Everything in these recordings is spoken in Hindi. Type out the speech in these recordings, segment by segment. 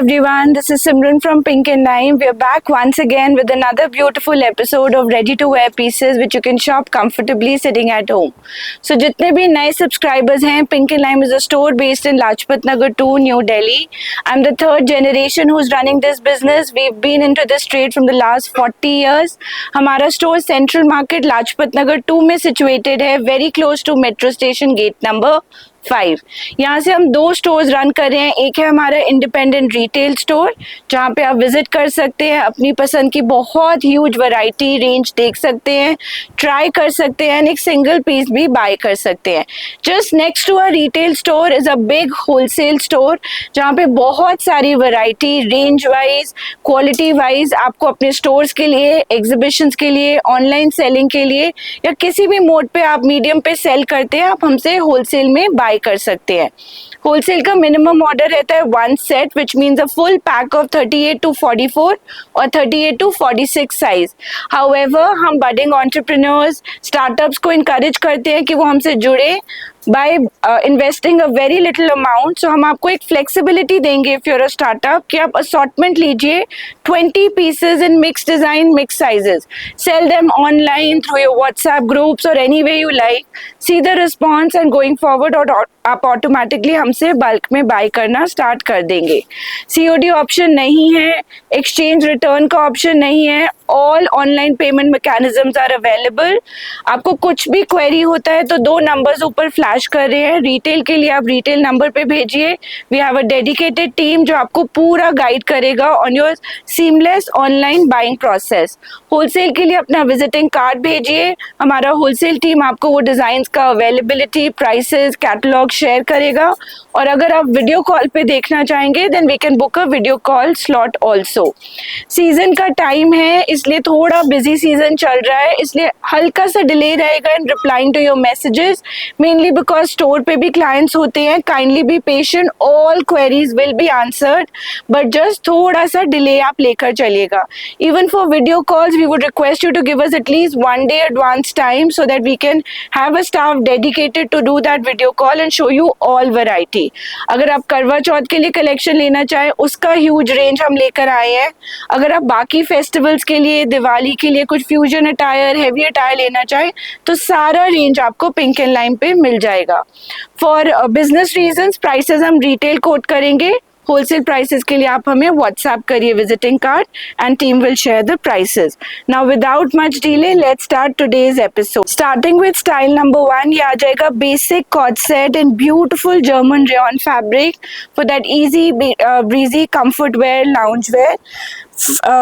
everyone, this is Simran from Pink and Lime. We are back once again with another beautiful episode of ready to wear pieces which you can shop comfortably sitting at home. So जितने भी नए subscribers हैं, Pink and Lime is a store based in Lajpat Nagar 2, New Delhi. I'm the third generation who's running this business. We've been into this trade from the last 40 years. हमारा store Central Market Lajpat Nagar 2 में situated है, very close to metro station gate number 5. यहाँ से हम 2 स्टोर्स रन कर रहे हैं. एक है हमारा इंडिपेंडेंट रिटेल स्टोर जहाँ पे आप विजिट कर सकते हैं, अपनी पसंद की बहुत ह्यूज वैरायटी रेंज देख सकते हैं, ट्राई कर सकते हैं, एक सिंगल पीस भी बाय कर सकते हैं. Just next to a retail store is a big wholesale store जहाँ पे बहुत सारी variety range wise quality wise आपको अपने स्टोर्स के लिए, एग्जीबिशंस के लिए, ऑनलाइन सेलिंग के लिए या किसी भी मोड पे आप मीडियम पे सेल करते हैं, आप हमसे होलसेल में बाय कर सकते हैं. होलसेल का मिनिमम ऑर्डर रहता है 1 set which means a full pack of 38 to 44 और 38 to 46 साइज. हाउएवर हम बडिंग एंटरप्रेन्योर्स स्टार्टअप्स को इनकरेज करते हैं कि वो हमसे जुड़े by investing a very little amount. So हम आपको एक flexibility देंगे if you're a startup कि आप assortment लीजिए 20 pieces in mixed design, mixed sizes. Sell them online through your WhatsApp groups or any way you like. See the response and going forward और आप ऑटोमेटिकली हमसे बल्क में बाय करना स्टार्ट कर देंगे. COD ऑप्शन नहीं है, एक्सचेंज रिटर्न का ऑप्शन नहीं है. All online payment mechanisms are available. आपको कुछ भी क्वेरी होता है तो 2 नंबर्स ऊपर फ्लैश कर रहे हैं. रिटेल के लिए आप रिटेल नंबर पे भेजिए. We have a dedicated team जो आपको पूरा गाइड करेगा on your seamless online buying process. Wholesale के लिए अपना विजिटिंग कार्ड भेजिए. हमारा होलसेल टीम आपको वो डिजाइन का अवेलेबिलिटी, प्राइसेस, कैटलॉग शेयर करेगा. और अगर आप वीडियो कॉल पे देखना चाहेंगे then we can book a video call slot also. Season का टाइम है इसलिए थोड़ा बिजी सीजन चल रहा है, इसलिए हल्का सा डिले रहेगा in replying to your messages, mainly because store पे भी क्लाइंट्स होते हैं. Kindly be patient, all queries will be answered, but just थोड़ा सा डिले आप लेकर चलिएगा. Even for video calls we would request you to give us at least 1 day advance time so that we can have a staff dedicated to do that video call and show you all variety. अगर आप करवा चौथ के लिए कलेक्शन लेना चाहें उसका ह्यूज रेंज हम लेकर आए हैं. अगर आप बाकी फेस्टिवल्स के लिए, दिवाली के लिए कुछ फ्यूजन अटायर, हेवी अटायर लेना चाहें तो सारा रेंज आपको पिंक एंड लाइम पे मिल जाएगा. फॉर बिजनेस रीजंस प्राइसेस हम रिटेल कोट करेंगे. होलसेल प्राइसेस के लिए आप हमें व्हाट्सएप करिए visiting card and team will share the prices. Now without much delay let's start today's episode. Starting with style number 1. ये आ जाएगा basic cord set in beautiful German rayon fabric for that easy breezy comfort wear, lounge wear.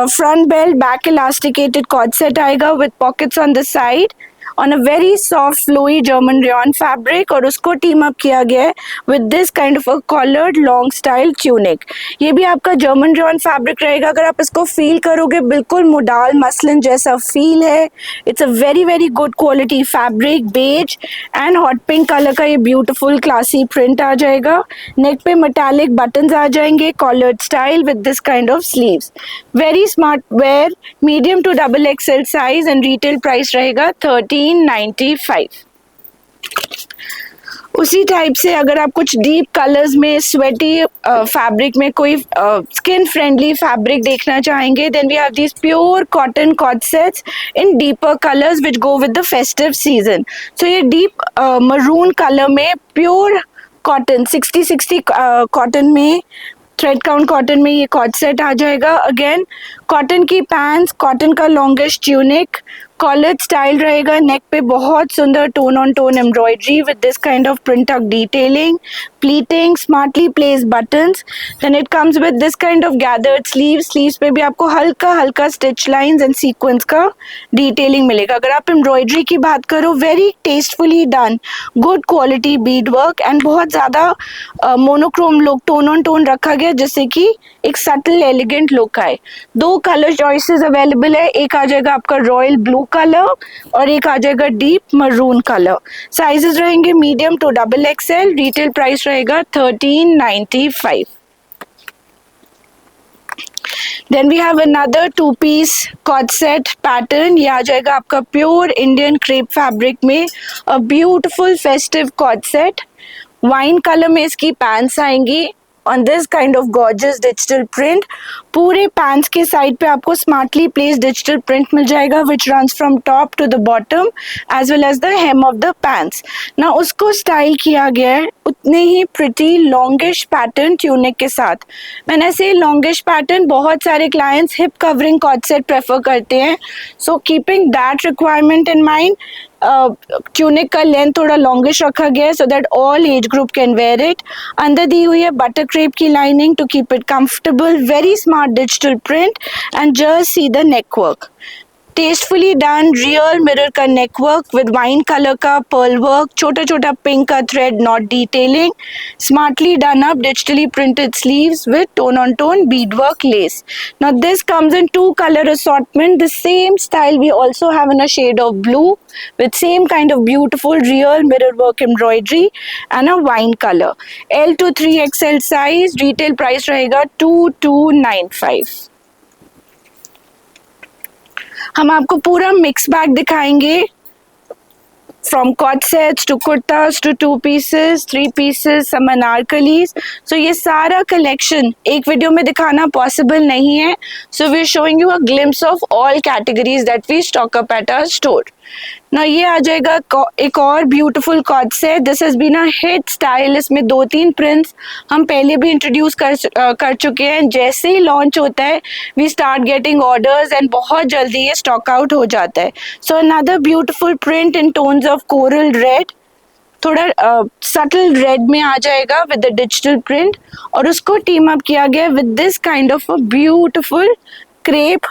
Front belt, back elasticated cord set आएगा with pockets on the side on a very soft flowy German rayon fabric और उसको टीम अप किया गया है with this kind of a collared long style tunic. ये भी आपका German rayon fabric रहेगा. अगर आप इसको फील करोगे बिल्कुल मोडाल मसलिन जैसा फील है. It's a very very good quality fabric. beige and hot pink colour का ये beautiful classy print आ जाएगा. नेक पे metallic buttons आ जाएंगे collared style with this kind of sleeves. Very smart wear, medium to XXL size and retail price रहेगा 1395. उसी टाइप से अगर आप कुछ डीप कलर्स में स्वेटी फैब्रिक में कोई स्किन फ्रेंडली फैब्रिक देखना चाहेंगे then we have this pure cotton co-ord sets in deeper colours which go with the festive season. So ये डीप मरून कलर में प्योर कॉटन 60 कॉटन में, थ्रेड काउंट कॉटन में ये कॉर्ड सेट आ जाएगा. अगेन कॉटन की पैंट्स, कॉटन का लॉन्गेस्ट ट्यूनिक, कॉलर स्टाइल रहेगा. नेक पे बहुत सुंदर tone on tone embroidery with this kind of print of detailing, pleating, smartly placed buttons. Then it comes with this kind of gathered sleeves. Sleeves पे भी आपको हल्का हल्का स्टिच लाइंस एंड सीक्वेंस का डिटेलिंग मिलेगा. अगर आप एम्ब्रॉयडरी की बात करो very tastefully done, good quality bead work and बहुत ज़्यादा monochrome look, tone on tone रखा गया जिससे कि एक सटल एलिगेंट लुक आए. 2 कलर चॉइसेस अवेलेबल है. एक आ जाएगा आपका रॉयल ब्लू कलर और एक आ जाएगा डीप मरून कलर. साइजेस रहेंगे medium to XXL. Retail price रहेगा 1395. Then we have another 2-piece cord set pattern. ये आ जाएगा आपका प्योर इंडियन क्रेप फैब्रिक में a beautiful festive cord set. Wine colour में इसकी पैंट्स आएंगी on this kind of gorgeous digital print. पूरे pants के side पे आपको smartly placed digital print मिल जाएगा which runs from top to the bottom as well as the hem of the pants. Now उसको style किया गया है उतने ही pretty longish pattern tunic के साथ. मैंने से longish pattern बहुत सारे clients hip covering cord set prefer करते हैं. So keeping that requirement in mind, tunic का लेंथ थोड़ा लॉन्गिश रखा गया है so that all age group can wear it. अंदर दी हुई है बटर क्रेप की lining to keep it comfortable. Very smart digital print and just see the neck work. Tastefully done real mirror का neck work with wine colour का पर्ल वर्क. छोटा छोटा पिंक का thread knot detailing. Smartly done up digitally printed sleeves with tone on tone Beed work lace. Now this comes in 2 color assortment. The same style we also have in a shade of blue with same kind of beautiful real mirror work embroidery and a wine color. L to 3XL size. Retail price रहेगा 2295. हम आपको पूरा मिक्स बैग दिखाएंगे from cord sets to kurtas to 2 pieces, 3 pieces, some anarkalis. So ये सारा collection एक वीडियो में दिखाना possible नहीं है. So we are showing you a glimpse of all categories that we stock up at our store. Now ये आ जाएगा एक और beautiful cord set. This has been a hit style. इसमें 2-3 प्रिंट्स हम पहले भी इंट्रोड्यूस कर चुके हैं. जैसे ही लॉन्च होता है we start getting orders and बहुत जल्दी ये स्टॉक आउट हो जाता है. So another beautiful print in tones of coral red. थोड़ा सटल रेड में आ जाएगा विद द डिजिटल प्रिंट और उसको टीम अप किया गया with this kind of a beautiful crepe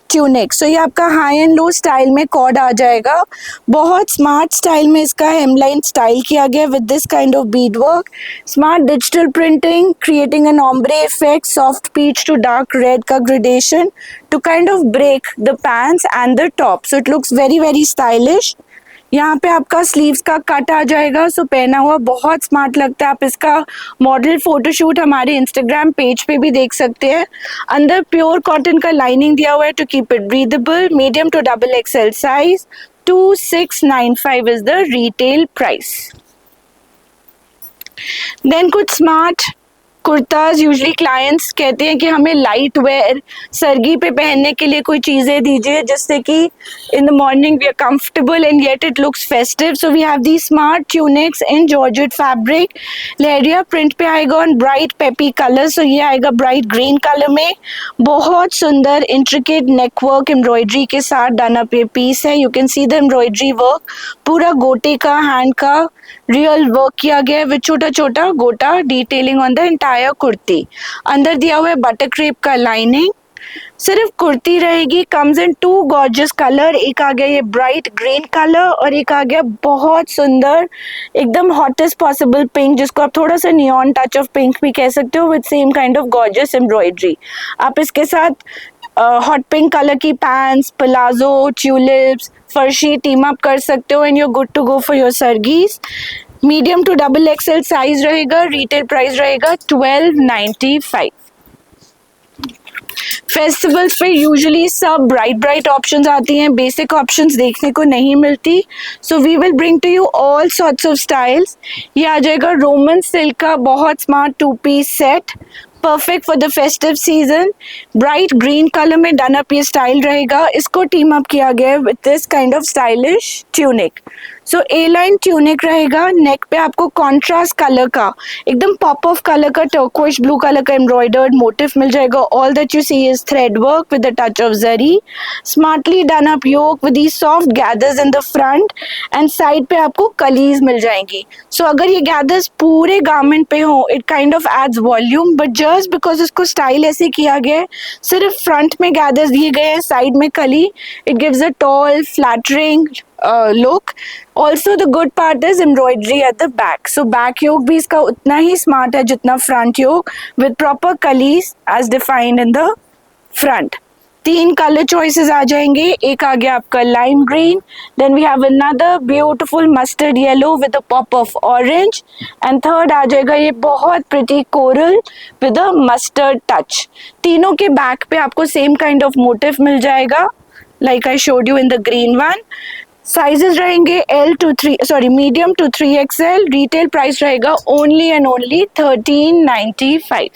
tunic. So ये आपका हाई एंड लो स्टाइल में कॉर्ड आ जाएगा. बहुत स्मार्ट स्टाइल में इसका हेमलाइन स्टाइल किया गया with this kind of bead work. Smart digital printing creating an ombre effect. Soft peach to dark red का gradation to kind of break the pants and the top. So it looks very very stylish. यहाँ पे आपका स्लीव्स का कट आ जाएगा. सो पहना हुआ बहुत स्मार्ट लगता है. आप इसका मॉडल फोटोशूट हमारे इंस्टाग्राम पेज पे भी देख सकते हैं. अंदर प्योर कॉटन का लाइनिंग दिया हुआ है to keep it breathable. Medium to XXL size. 2695 is the retail price. Then कुछ स्मार्ट कुर्ताज. यूजली क्लाइंट्स कहते हैं कि हमें लाइट वेयर सर्गी पे पहनने के लिए कोई चीज़ें दीजिए जिससे कि in the morning we are comfortable and yet it looks festive. So we have the smart tunics in georgette fabric. Leheriya print पे आएगा on bright peppy colour. So ये आएगा ब्राइट ग्रीन कलर में. बहुत सुंदर इंट्रिकेट नेक वर्क एम्ब्रॉयडरी के साथ डन अप ये पीस है. You can see the embroidery work. पूरा गोटे का हैंड का रियल वर्क किया गया है विद छोटा छोटा गोटा detailing on the entire kurti. अंदर दिया हुआ है बटर क्रेप का लाइनिंग. सिर्फ कुर्ती रहेगी. Comes in 2 gorgeous colour. एक आ गया ये ब्राइट ग्रीन कलर और एक आ गया बहुत सुंदर एकदम हॉटेस्ट पॉसिबल पिंक जिसको आप थोड़ा सा नियॉन टच ऑफ पिंक भी कह सकते हो with same kind of gorgeous embroidery. आप इसके साथ हॉट पिंक कलर की पैंट्स, प्लाजो, ट्यूलिप्स, फर्शी टीम अप कर सकते हो and you good to go for your सरगीज. मीडियम टू XXL साइज रहेगा. रिटेल प्राइस रहेगा 1295. फेस्टिवल्स पे यूजुअली सब ब्राइट ऑप्शंस आती हैं. बेसिक ऑप्शंस देखने को नहीं मिलती. So we will bring to you all sorts of styles. ये आ जाएगा रोमन सिल्क का बहुत smart 2 piece set. Perfect for the festive season. Bright green colour में डन अप ये स्टाइल रहेगा. इसको टीम अप किया गया है with this kind of stylish tunic. So A line tunic रहेगा. नेक पे आपको कॉन्ट्रास्ट कलर का एकदम पॉप ऑफ कलर का टर्कोइश ब्लू कलर का एम्ब्रॉयडर्ड मोटिफ मिल जाएगा. All that you see is thread work with the touch of zari. Smartly done up yoke with these soft gathers in the front and side पे आपको कलीज मिल जाएंगी. सो अगर ये गैदर्स पूरे गारमेंट पे हो it kind of adds volume. But just because इसको स्टाइल ऐसे किया गया है सिर्फ फ्रंट में गैदर्स दिए गए हैं साइड में कली. It gives a tall flattering look. Also the good part is embroidery at the back. So back yoke भी इसका उतना ही smart है जितना front yoke with proper कलीज as defined in the front. 3 colour choices आ जाएंगे. एक आ गया आपका lime green. Then we have another beautiful mustard yellow with a pop of orange and third आ जाएगा ये बहुत pretty coral with a mustard touch. तीनों के बैक पे आपको सेम काइंड ऑफ मोटिव मिल जाएगा like I showed you in the green one. Sizes रहेंगे medium to 3XL। Retail price रहेगा ओनली एंड ओनली 1395।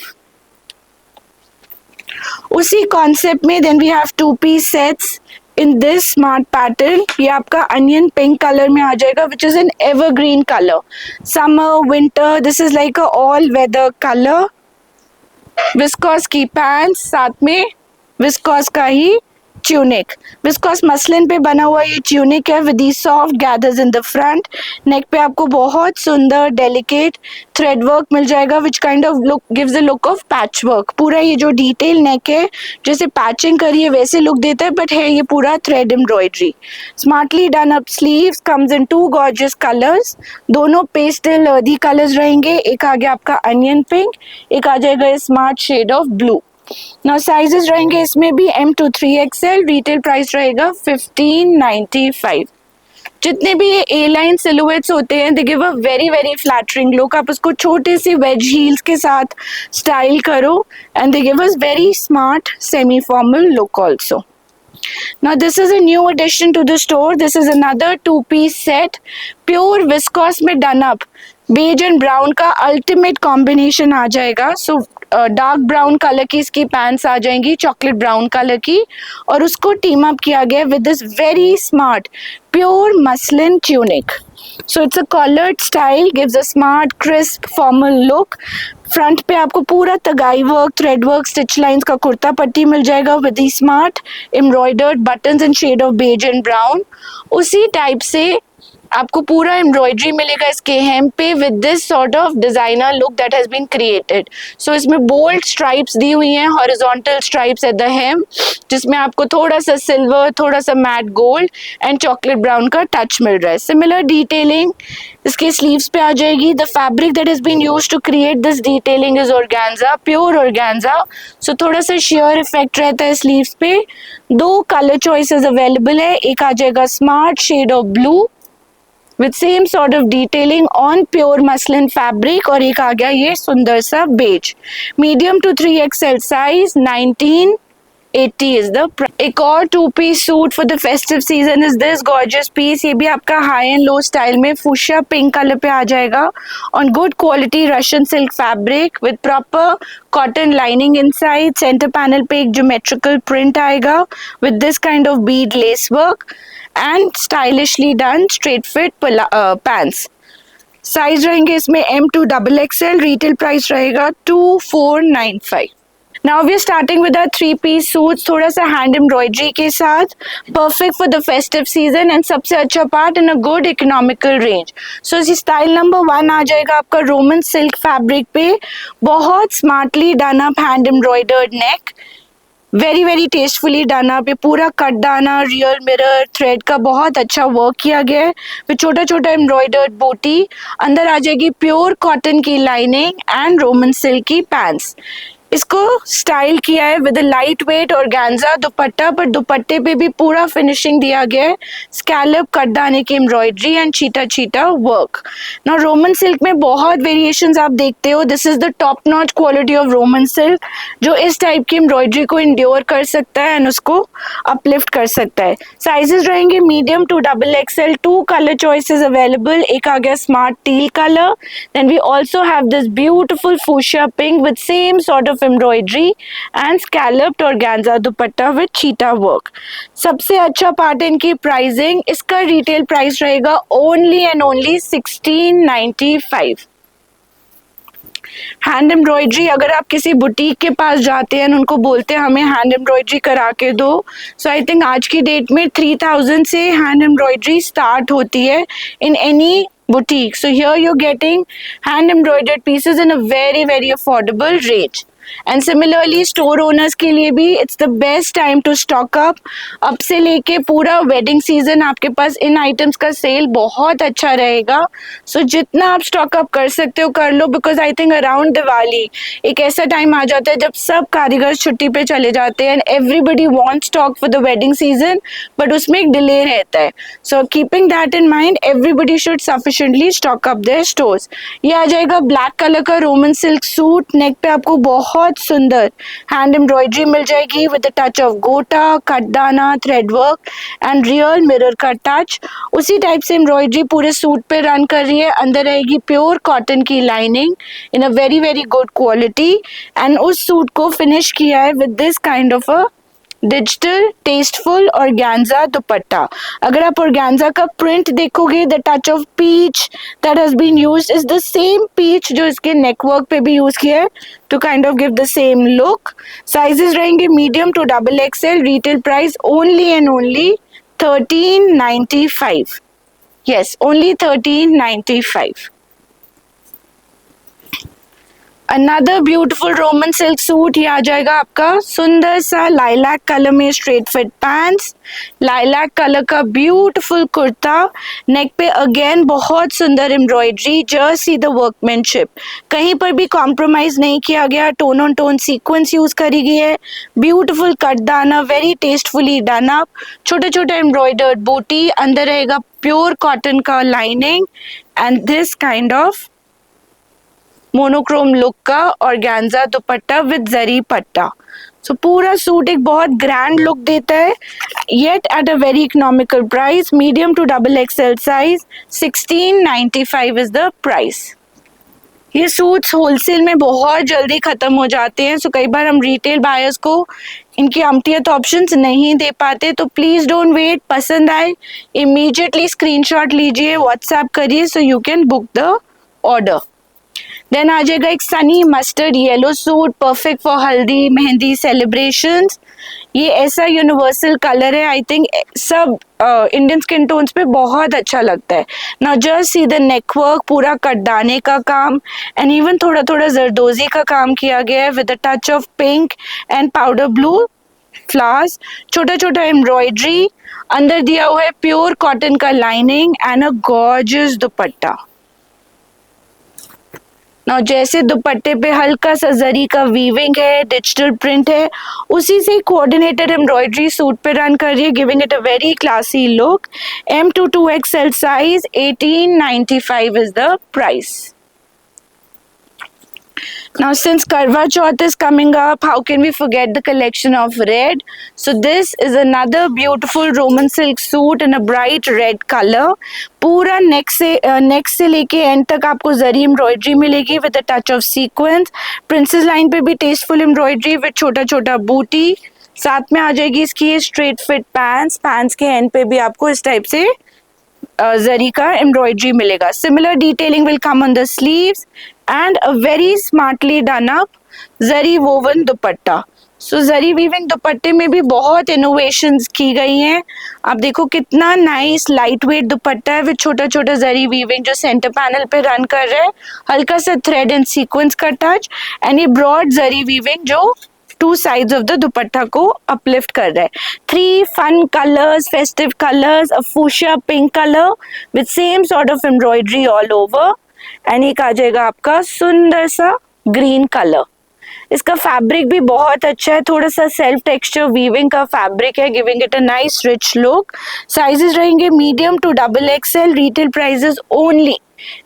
उसी कॉन्सेप्ट में then we have 2-piece sets in this smart pattern. ये आपका अनियन पिंक कलर में आ जाएगा which is an evergreen colour. Summer winter this is like a all weather colour. Viscose की पैंट्स, साथ में विस्कॉस का ही ट्यूनिक। विस्कॉस मसलिन पे बना हुआ ये ट्यूनिक है with the soft gathers in the front. Neck पे आपको बहुत सुंदर डेलिकेट थ्रेड वर्क मिल जाएगा which kind of look gives a look of patch work. पूरा ये जो डिटेल नेक है जैसे पैचिंग करिए वैसे लुक देता है, बट है ये पूरा thread embroidery. Smartly done up sleeves comes in 2 gorgeous colours. दोनों पेस्टल अर्दी कलर्स रहेंगे। एक आ गया आपका अनियन पिंक, एक आ जाएगा smart shade of blue. Now sizes रहेंगे इसमें भी M to 3XL। Retail price रहेगा 1595। जितने भी ये ए लाइन सिलुएट्स होते हैं they give a very very flattering look. आप उसको छोटे सी वेज हील्स के साथ स्टाइल करो and they give us very smart semi formal look also. Now this is a new addition to the store. This is another 2-piece set. Pure viscose में done up beige and brown का अल्टीमेट कॉम्बिनेशन आ जाएगा। सो डार्क ब्राउन कलर की इसकी पैंट्स आ जाएंगी, चॉकलेट ब्राउन कलर की, और उसको टीम अप किया गया with this very smart pure muslin tunic. So it's a collared style, gives a smart, crisp, formal look. Front पे आपको पूरा तगाई work, thread work, stitch lines का कुर्ता पट्टी मिल जाएगा with the smart embroidered buttons in shade of beige and brown. उसी टाइप से आपको पूरा एम्ब्रॉयडरी मिलेगा इसके हेम पे with this sort of designer look that has been created. So इसमें बोल्ड स्ट्राइप्स दी हुई हैं, horizontal stripes at the hem, जिसमें आपको थोड़ा सा सिल्वर, थोड़ा सा mat gold and chocolate brown का टच मिल रहा है। सिमिलर डिटेलिंग इसके स्लीव्स पे आ जाएगी। The fabric that has been used to create this detailing is organza, pure organza. So थोड़ा सा शेयर इफेक्ट रहता है स्लीव्स पे। 2 कलर चॉइसेस अवेलेबल है। एक आ जाएगा smart shade of blue with same sort of detailing on pure muslin fabric, और एक आ गया ये सुंदर सा beige. Medium to 3XL size 1980 is the price. एक और 2-piece suit for the festive season is this gorgeous piece. ये भी आपका हाई एंड लो स्टाइल में फुशिया पिंक कलर पे आ जाएगा on good quality Russian silk fabric with proper cotton lining inside. Centre panel पे एक ज्योमेट्रिकल प्रिंट आएगा with this kind of bead lace work and stylishly done straight fit pants. Size रहेंगे इसमें M to XXL। Retail price रहेगा 2495। Now we are starting with our 3-piece suits, थोड़ा सा हैंड एम्ब्रॉयडरी के साथ, perfect for the festive season and सबसे अच्छा part in a good economical range. So इसी स्टाइल नंबर 1 आ जाएगा आपका रोमन सिल्क फैब्रिक पे, बहुत smartly done up hand embroidered नेक, very very tastefully done up. ये पूरा कट दाना, रियल मिरर, थ्रेड का बहुत अच्छा वर्क किया गया है विद छोटा छोटा एम्ब्रॉयडर्ड बूटी। अंदर आ जाएगी प्योर कॉटन की लाइनिंग एंड रोमन सिल्क की पैंट्स। इसको स्टाइल किया है विद लाइट वेट ऑर्गेन्जा दुपट्टा, पर दुपट्टे पे भी पूरा फिनिशिंग दिया गया है, स्कैलप कट दाने की embroidery and cheetah cheetah work. ना रोमन सिल्क में बहुत वेरिएशंस आप देखते हो। This is the top notch quality of Roman silk जो इस टाइप की एम्ब्रॉयडरी को इंड्योर कर सकता है एंड उसको अपलिफ्ट कर सकता है। साइजेस रहेंगे medium to XXL। 2 colour choices available. एक आ गया smart teal colour, then we also have this beautiful fuchsia pink with same sort of embroidery and scalloped organza dupatta with चीटा वर्क। सबसे अच्छा पार्ट इनकी प्राइसिंग, इसका रिटेल प्राइस रहेगा only and only 1695। Hand embroidery, अगर आप किसी बुटीक के पास जाते हैं उनको बोलते हैं हमें हैंड एम्ब्रॉयडरी करा के दो, सो आई थिंक आज की डेट में 3000 से हैंड एम्ब्रॉयडरी स्टार्ट होती है in any boutique. So here you're getting hand embroidered pieces in a very very affordable range. And similarly store owners के लिए भी it's the best time to stock up. अब से लेके पूरा वेडिंग सीजन आपके पास इन आइटम्स का सेल बहुत अच्छा रहेगा। सो जितना आप स्टॉक अप कर सकते हो कर लो, because I think around Diwali एक ऐसा टाइम आ जाता है जब सब कारीगर छुट्टी पे चले जाते हैं and everybody want stock for the wedding season, but उसमें एक डिले रहता है। So keeping that in mind everybody should sufficiently stock up their stores. ये आ जाएगा ब्लैक कलर का रोमन सिल्क सूट, नेक पे आपको बहुत बहुत सुंदर हैंड एम्ब्रॉयडरी मिल जाएगी with the touch of gota, katdana, thread work and real mirror का टच। उसी टाइप से एम्ब्रॉयडरी पूरे सूट पे रन कर रही है। अंदर रहेगी प्योर कॉटन की lining in a very very good quality and उस सूट को फिनिश किया है with this kind of a digital tasteful organza dupatta. अगर आप ऑर्गेन्जा का प्रिंट देखोगे, the touch of peach that has been used is the same peach जो इसके नेकवर्क पे भी यूज किया है to kind of give the same look. Sizes रहेंगे medium to double XL. Retail price only and only 1395। Yes, only 1395। Another beautiful Roman silk suit, ये आ जाएगा आपका सुंदर सा लाइलैक कलर में straight fit pants, lilac colour का ब्यूटीफुल कुर्ता, नेक पे अगेन बहुत सुंदर embroidery, just see the workmanship, कहीं पर भी कॉम्प्रोमाइज नहीं किया गया, tone on tone sequins use करी गई है, beautiful katdana, very tastefully done up, छोटे छोटे एम्ब्रॉयडर्ड बूटी, अंदर रहेगा प्योर कॉटन का lining and this kind of monochrome look का ऑर्गेन्जा दुपट्टा विद जरी पट्टा। सो पूरा सूट एक बहुत ग्रैंड लुक देता है, yet at a very economical price. Medium to double XL size, 1695 is the price. ये सूट्स होलसेल में बहुत जल्दी खत्म हो जाते हैं, सो कई बार हम रिटेल बायर्स को इनकी अमतियत ऑप्शंस नहीं दे पाते, तो प्लीज डोंट वेट। पसंद आए इमीडिएटली स्क्रीनशॉट लीजिए, व्हाट्सएप करिए so you can book the order. Then आ जाएगा एक sunny mustard yellow suit, perfect for haldi mehndi celebrations. ये ऐसा यूनिवर्सल कलर है, आई थिंक सब इंडियन स्किन टोन्स पे बहुत अच्छा लगता है। Now just see the neck work, पूरा कटदाने का काम एंड इवन थोड़ा थोड़ा जरदोजी का काम किया गया है with a touch of pink and powder blue flowers, छोटा छोटा एम्ब्रॉयडरी, अंदर दिया हुआ है प्योर कॉटन का लाइनिंग एंड अ गॉर्जियस दुपट्टा। ना जैसे दुपट्टे पे हल्का सा जरी का वीविंग है, डिजिटल प्रिंट है, उसी से कोऑर्डिनेटेड एम्ब्रॉयडरी सूट पे रन कर रही है, giving it a very classy look. M to 2XL size, 1895 is the price. Now since Karwa Chauth is coming up, how can we forget the collection of red? So this is another beautiful Roman silk suit in a bright red color. पूरा नेक से लेके एंड तक आपको जरी एम्ब्रॉयडरी मिलेगी with a touch of sequence. Princess line पे भी टेस्टफुल एम्ब्रॉयडरी विद छोटा छोटा बूटी, साथ में आ जाएगी इसकी स्ट्रेट फिट पैंट्स। पैंट्स के एंड पे भी आपको इस टाइप से जरी का एम्ब्रॉयडरी मिलेगा। Similar detailing will come on the sleeves and a very smartly done up zari woven dupatta. So zari weaving दुपट्टे में भी बहुत इनोवेशंस की गई हैं। आप देखो कितना नाइस लाइट वेट दुपट्टा है विद छोटा छोटा जरी वीविंग जो सेंटर पैनल पे रन कर रहा है, हल्का सा थ्रेड एंड सीक्वेंस का टच एंड ये ब्रॉड जरी वीविंग जो two sides of the dupatta को अपलिफ्ट कर रहा है। 3 fun colours, festive colours, a fuchsia pink colour with same sort of embroidery all over and एक आ जाएगा आपका सुंदर सा ग्रीन कलर। इसका फैब्रिक भी बहुत अच्छा है, थोड़ा सा सेल्फ टेक्सचर वीविंग का फैब्रिक है, giving it a nice rich look. Sizes रहेंगे medium to double XL. Retail prices only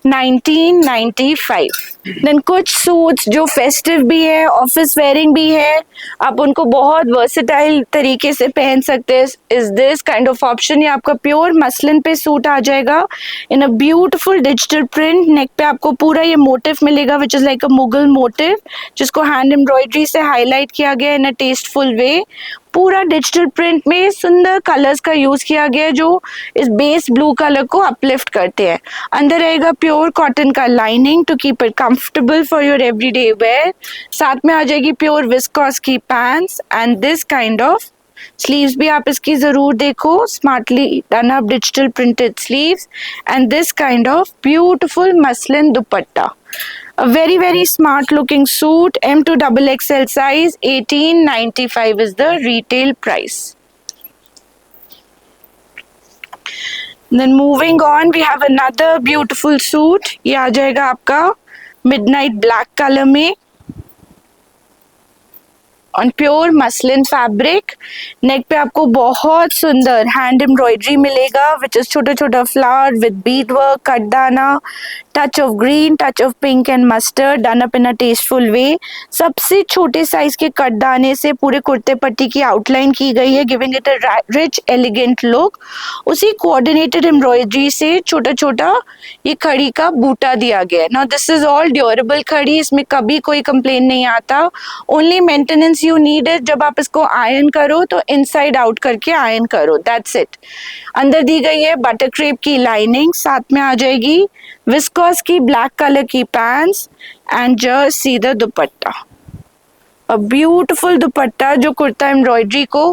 1995। Then कुछ सूट्स जो फेस्टिव भी है, ऑफिस वेयरिंग भी है, आप उनको बहुत वर्सेटाइल तरीके से पहन सकते हैं। Is this kind of option. ये आपका प्योर मसलिन पे सूट आ जाएगा in a beautiful digital print. Neck पे आपको पूरा ये मोटिव मिलेगा which is like a Mughal motive, जिसको हैंड एम्ब्रॉयडरी से हाईलाइट किया गया इन अ टेस्टफुल वे। पूरा डिजिटल प्रिंट में सुंदर कलर्स का यूज किया गया है जो इस बेस ब्लू कलर को अपलिफ्ट करते हैं। अंदर रहेगा प्योर कॉटन का lining to keep it comfortable for your everyday wear. साथ में आ जाएगी प्योर विस्कॉस की pants and this kind of sleeves भी आप इसकी जरूर देखो, smartly done up digital printed sleeves and this kind of beautiful muslin dupatta. A very very smart looking suit, M to double XL size, 1895 is the retail price. Then moving on, we have another beautiful suit. ये आ जाएगा आपका midnight black color में। On pure muslin fabric. Neck पे आपको बहुत सुंदर हैंड एम्ब्रॉयडरी मिलेगा विच इज छोटा छोटा flower with bead work, katdana, touch of green, touch of pink and mustard, done up in a tasteful way. सबसे छोटे साइज के कटदाने से पूरे कुर्ते पट्टी की आउटलाइन की गई है, giving it a rich elegant look. उसी कोऑर्डिनेटेड एम्ब्रॉयडरी से छोटा छोटा ये खड़ी का बूटा दिया गया है। Now this is all durable खड़ी, इसमें कभी कोई कंप्लेन नहीं आता। ओनली मेंटेनेंस यू नीड है, जब आप इसको आयरन करो तो इनसाइड आउट करके आयरन करो, दैट्स इट। अंदर दी गई है बटर क्रेप की लाइनिंग, साथ में आ जाएगी विस्कोस की ब्लैक कलर की pants and just see the dupatta, a beautiful दुपट्टा जो कुर्ता एम्ब्रॉयडरी को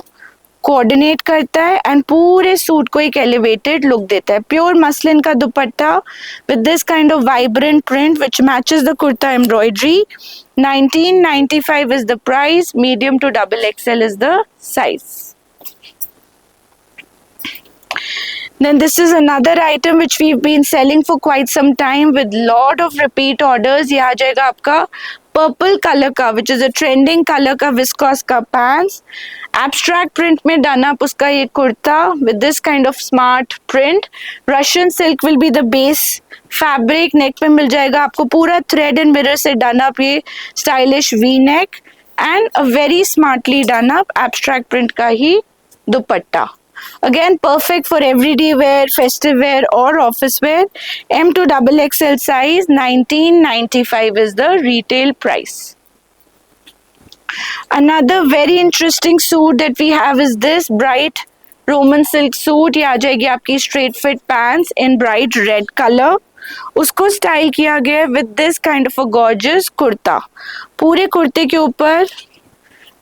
कोऑर्डिनेट करता है एंड पूरे सूट को एक एलिवेटेड लुक देता है। प्योर मसलिन का dupatta with this kind of vibrant print which matches the kurta embroidery. 1995 is the price, medium to XXL is the size. Then this is another item which we've been selling for quite some time with lot of repeat orders. ये आ जाएगा आपका पर्पल कलर का which is a trending colour का विस्कोस का पैंट्स, एब्स्ट्रैक्ट प्रिंट में डन अप उसका ये kurta with this kind of smart print. Russian silk will be the base fabric. Neck पे मिल जाएगा आपको पूरा थ्रेड एंड मिरर से डन अप ये stylish V neck and a very smartly done up abstract print का ही दुपट्टा। Again, perfect for everyday wear, festive wear or office wear. M to XXL size, 1995 is the retail price. Another very interesting suit that we have is this bright Roman silk suit. ये आ जाएगी आपकी straight fit pants in bright red color. उसको स्टाइल किया गया with this kind of a gorgeous kurta. पूरे कुर्ते के ऊपर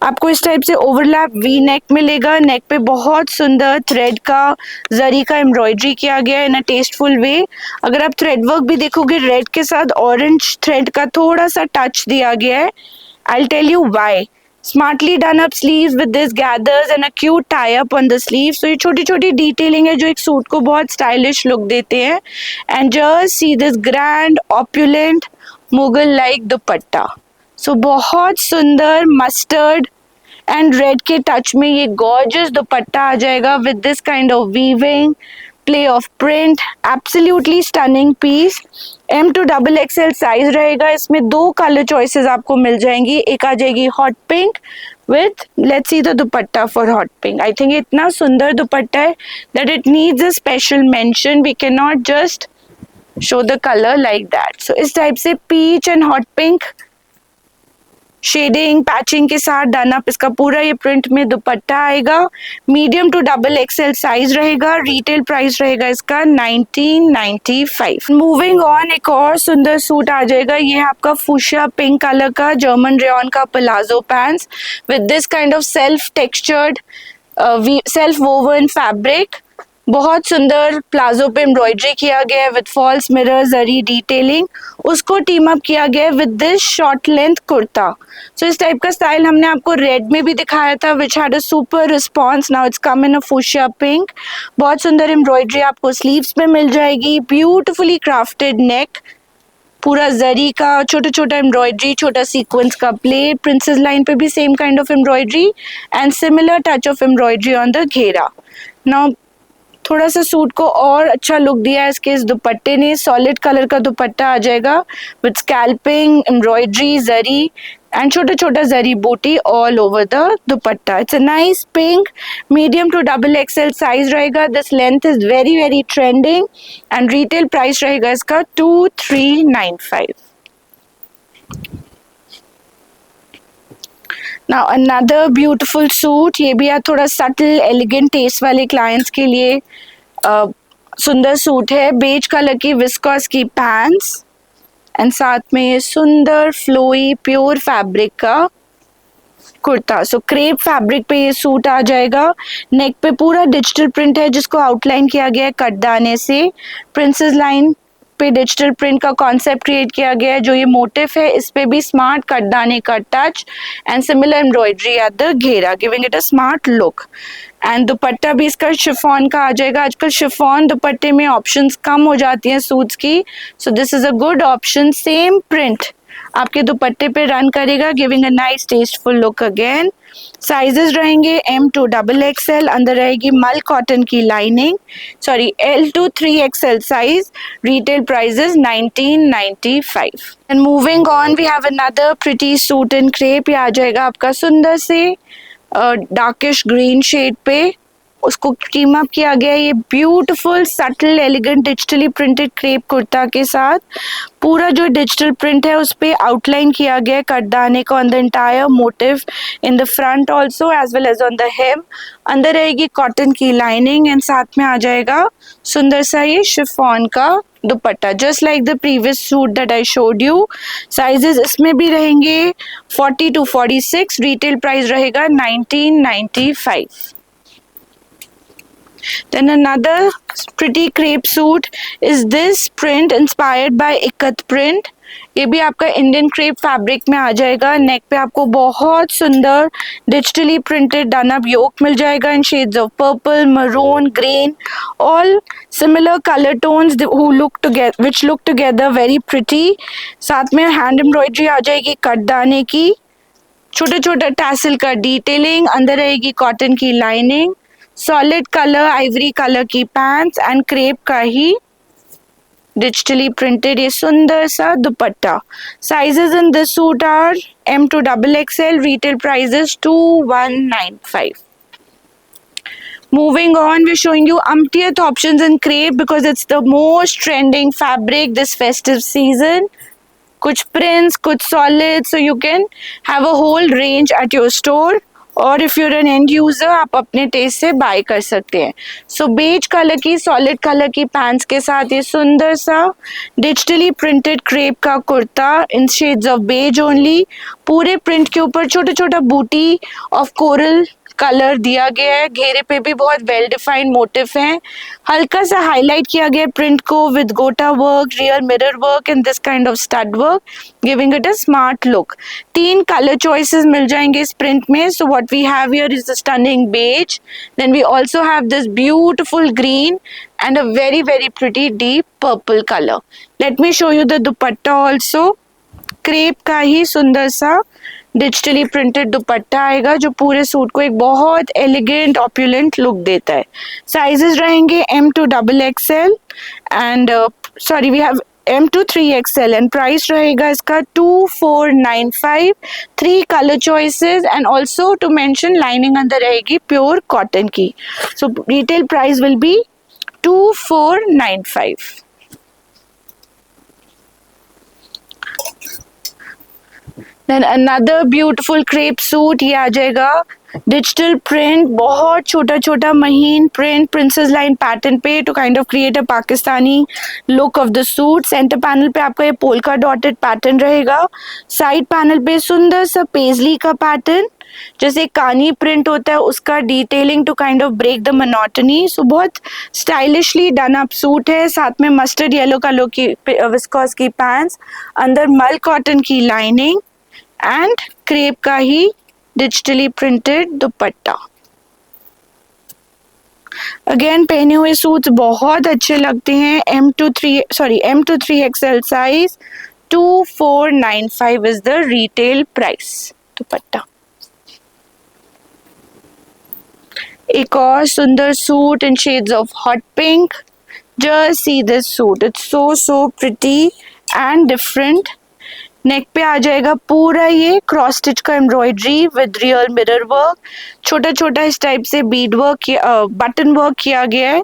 आपको इस टाइप से ओवरलैप वी नेक मिलेगा। नेक पे बहुत सुंदर थ्रेड का जरी का एम्ब्रॉयडरी किया गया है इन अ टेस्टफुल वे। अगर आप थ्रेड वर्क भी देखोगे रेड के साथ ऑरेंज थ्रेड का थोड़ा सा टच दिया गया है। I will tell you why. Smartly done up sleeves with this gathers and a cute tie up on the sleeves. तो ये छोटी छोटी डिटेलिंग है जो एक सूट को बहुत स्टाइलिश लुक देते हैं। And just see this grand opulent Mughal like dupatta. So बहुत सुंदर मस्टर्ड एंड रेड के टच में ये गॉर्जियस दुपट्टा आ जाएगा with this kind of weaving play of print, absolutely stunning piece. M to XXL size रहेगा। इसमें दो कलर चॉइसेस आपको मिल जाएंगी, एक आ जाएगी hot pink with, let's see the dupatta for hot pink. I think इतना सुंदर दुपट्टा है that it needs a special mention, we can not just show the colour like that. So इस टाइप से peach and hot pink shading patching के साथ डन अप इसका पूरा ये प्रिंट में दुपट्टा आएगा। मीडियम टू XXL साइज रहेगा। रिटेल प्राइस रहेगा इसका 1995। मूविंग ऑन, एक और सुंदर सूट आ जाएगा। ये आपका फुशिया पिंक कलर का जर्मन रेयन का palazzo pants with this kind of self textured self woven fabric. बहुत सुंदर प्लाजो पे एम्ब्रॉयडरी किया गया है with false mirror zari detailing. उसको टीम अप किया गया है with this short length kurta. So इस टाइप का स्टाइल हमने आपको रेड में भी दिखाया था which had a super response. Now it's come in a fuchsia pink. बहुत सुंदर एम्ब्रॉयडरी आपको स्लीव्स पे मिल जाएगी। ब्यूटिफुली क्राफ्टेड नेक, पूरा जरी का छोटा छोटा एम्ब्रॉयडरी, छोटा सीक्वेंस का प्ले। प्रिंसेस लाइन पे भी same kind of embroidery and similar touch of embroidery on the घेरा। नाउ थोड़ा सा सूट को और अच्छा लुक दिया है इसके इस दुपट्टे ने। सॉलिड कलर का दुपट्टा आ जाएगा with scalloping embroidery zari and छोटा छोटा जरी बूटी all over the dupatta. It's a nice pink. Medium to XXL size रहेगा। This length is very very trending and retail price रहेगा इसका 2395। Now another beautiful suit, ये भी थोड़ा सटल एलिगेंट टेस्ट वाले क्लाइंट्स के लिए सुंदर सूट है। बेज कलर की विस्कोस की पैंट्स एंड साथ में ये सुंदर फ्लोई प्योर फैब्रिक का कुर्ता। सो क्रेप फैब्रिक पे ये सूट आ जाएगा। नेक पे पूरा डिजिटल प्रिंट है जिसको आउटलाइन किया गया है कटदाने से। प्रिंसेस लाइन पे डिजिटल प्रिंट का कॉन्सेप्ट क्रिएट किया गया है। जो ये मोटिफ है इस पे भी स्मार्ट कटदाने का touch and similar embroidery at the घेरा, giving it a smart look. And dupatta भी इसका शिफॉन का आ जाएगा। आजकल शिफॉन दुपट्टे में ऑप्शंस कम हो जाती हैं सूट्स की, so this is a good option. Same print आपके दुपट्टे पे रन करेगा, giving a nice tasteful look again. Sizes रहेंगे M to XXL, अंदर रहेगी मल कॉटन की lining, sorry L to 3XL size. Retail prices 1995। And moving on we have another pretty suit in crepe. ये आ जाएगा आपका सुंदर से डार्किश ग्रीन शेड पे, उसको टीम अप किया गया ये beautiful subtle elegant digitally printed crepe kurta के साथ। पूरा जो डिजिटल प्रिंट है उस पे आउटलाइन किया गया है कटदाने को on the entire motif in the front also as well as on the hem. अंदर रहेगी कॉटन की लाइनिंग एंड साथ में आ जाएगा सुंदर सा ये शिफॉन का दुपट्टा, just like the previous suit that I showed you. Sizes इसमें भी रहेंगे 40 to 46। रिटेल प्राइस रहेगा 1995। Then another pretty crepe suit is this print inspired by ikat print। ये भी आपका इंडियन क्रेप फैब्रिक में आ जाएगा। नेक पे आपको बहुत सुंदर डिजिटली प्रिंटेड डन-अप योक मिल जाएगा in shades of purple, maroon, green, all similar colour tones which look together very pretty। साथ में हैंड एम्ब्रॉयडरी आ जाएगी कटदाने की, छोटे छोटे टैसल का डिटेलिंग, अंदर रहेगी कॉटन की lining, solid colour ivory colour की पैंट्स एंड क्रेप का ही डिजिटली प्रिंटेड ये सुंदर सा दुपट्टा। Sizes in this suit are M to XXL। Retail prices 2195। Moving on, we're showing you umpteenth options in crepe because it's the most trending fabric this festive season। कुछ prints, कुछ solids, so you can have a whole range at your store। और if you're an end user आप अपने टेस्ट से बाय कर सकते हैं। सो बेज कलर की सॉलिड कलर की पैंट्स के साथ ये सुंदर सा डिजिटली प्रिंटेड क्रेप का kurta in shades of beige only. पूरे प्रिंट के ऊपर छोटा छोटा बूटी ऑफ कोरल कलर दिया गया है, घेरे पे भी बहुत वेल डिफाइंड मोटिव है। हल्का सा हाईलाइट किया गया प्रिंट को with gota work, real mirror work and this kind of stud work, giving it a smart look. 3 colour choices मिल जाएंगे इस प्रिंट में। So what we have here is the stunning beige, then we also have this beautiful green and a very very pretty deep purple colour. Let me show you the dupatta also. Crepe का ही सुंदर सा डिजिटली प्रिंटेड दुपट्टा आएगा जो पूरे सूट को एक बहुत एलिगेंट ऑप्युलेंट लुक देता है। साइजेस रहेंगे M to XXL and sorry we have M to 3XL and price रहेगा इसका 2495। 3 colour choices and also to mention lining अंदर रहेगी प्योर कॉटन की। So retail price will be 2495। Then another beautiful crepe suit, ये आ जाएगा डिजिटल प्रिंट, बहुत छोटा छोटा महीन प्रिंट प्रिंसेस लाइन पैटर्न पे to kind of create a Pakistani look of the suit. Centre panel पे आपका ये पोल्का डॉटेड पैटर्न रहेगा, साइड पैनल पे सुंदर सा पेजली का पैटर्न जैसे कानी प्रिंट होता है उसका detailing to kind of break the monotony. So बहुत स्टाइलिशली डन अप सूट है। साथ में मस्टर्ड येलो कलर की विस्कोस की पैंट्स, अंदर मल कॉटन की लाइनिंग एंड क्रेप का ही डिजिटली प्रिंटेड दुपट्टा। अगेन पहने हुए सूट्स बहुत अच्छे लगते हैं। M to 3XL size 2495 is the retail price. Dupatta एक और सुंदर suit in shades of hot pink. Just see this suit, it's so pretty and different. Neck पे आ जाएगा पूरा ये क्रॉस स्टिच का embroidery with real mirror work, छोटा छोटा इस टाइप से बीड वर्क बटन वर्क किया गया है।